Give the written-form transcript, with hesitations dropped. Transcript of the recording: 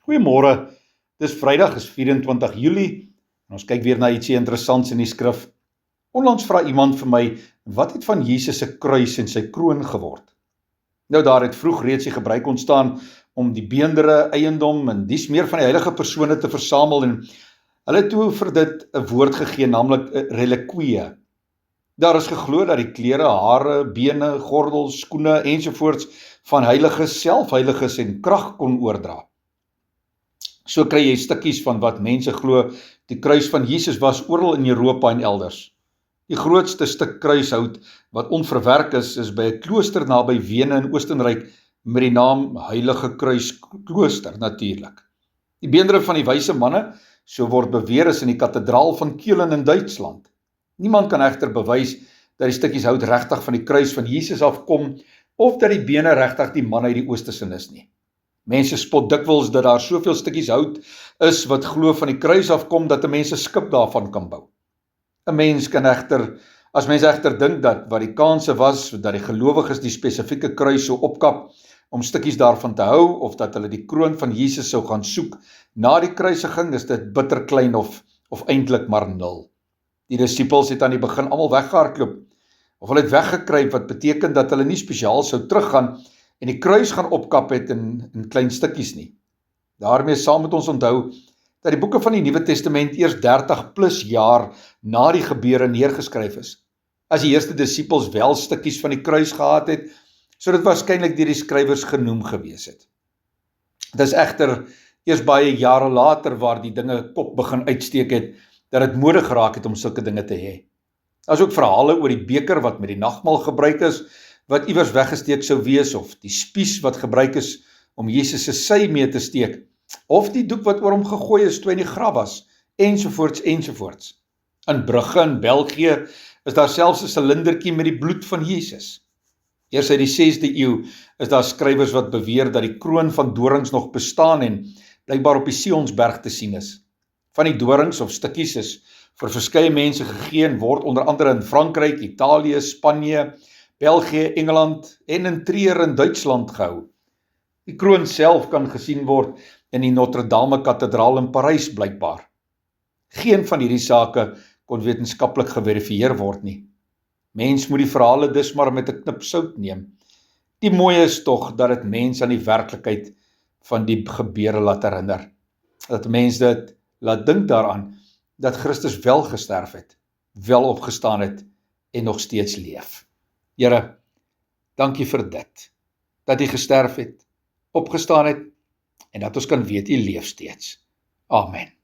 Goeiemôre, dis Vrydag, is 24 Julie, en ons kyk weer na ietsie interessants in die skrif. Onlangs vra iemand vir my, wat het van Jesus se kruis en sy kroon geword? Nou daar het vroeg reeds die gebruik ontstaan om die beendere, eiendom en dies meer van die heilige persone te versamel en hulle het toe vir dit 'n woord gegee, naamlik 'n relikwieë. Daar is geglo dat die klere, hare, bene, gordels, skoene ensovoorts van heiliges, selfheiliges en krag kon oordra. So kry jy stukkies van wat mense glo die kruis van Jesus was oral in Europa en elders. Die grootste stuk kruishout wat onverwerk is by 'n klooster naby Wene in Oostenryk met die naam Heilige Kruis Klooster natuurlik. Die beendere van die wyse manne, so word beweer, is in die kathedraal van Keulen in Duitsland. Niemand kan egter bewys dat die stukkies hout regtig van die kruis van Jesus afkom of dat die bene regtig die man uit die oostersin is nie. Mense spot dikwels dat daar soveel stukkies hout is wat glo van die kruis afkom dat 'n mens 'n skip daarvan kan bou. 'n Mens kan as mens egter dink dat wat die kanse was dat die gelowiges die spesifieke kruis sou opkap om stukkies daarvan te hou of dat hulle die kroon van Jesus sou gaan soek na die kruisiging, is dit bitter klein of eintlik maar nul. Die disippels het aan die begin almal weggehardloop of hulle het weggekruip, wat beteken dat hulle nie spesiaal sou teruggaan en die kruis gaan opkap het in klein stukkies nie. Daarmee saam met ons onthou dat die boeke van die Nuwe Testament eers 30 plus jaar na die gebeure neergeskryf is. As die eerste disippels wel stukkies van die kruis gehad het, sou dit waarskynlik deur die skrywers genoem gewees het. Dit is egter eers baie jare later waar die dinge kop begin uitsteek het, dat dit mode geraak het om sulke dinge te hê. Daar is ook verhale oor die beker wat met die nagmaal gebruik is, wat iewers weggesteek sou wees, of die spies wat gebruik is om Jesus se sy mee te steek, of die doek wat oor hom gegooi is toe hy in die graf was, ensovoorts, ensovoorts. In Brugge in België is daar selfs 'n silindertjie met die bloed van Jesus. Eers uit die 6de eeu is daar skrywers wat beweer dat die kroon van dorings nog bestaan en blykbaar op die Sionsberg te sien is. Van die dorings of stukkies is vir verskeie mense gegee en word onder andere in Frankryk, Italië, Spanje, België, Engeland en in Trier in Duitsland gehou. Die kroon self kan gesien word in die Notre Dame kathedraal in Parys blykbaar. Geen van hierdie sake kon wetenskaplik geverifieer word nie. Mens moet die verhale dus maar met 'n knip sout neem. Die mooie is tog dat dit mense aan die werklikheid van die gebeure laat herinner. Dat mense dit laat dink daaraan dat Christus wel gesterf het, wel opgestaan het en nog steeds leef. Here, dankie vir dit, dat U gesterf het, opgestaan het en dat ons kan weet U leef steeds. Amen.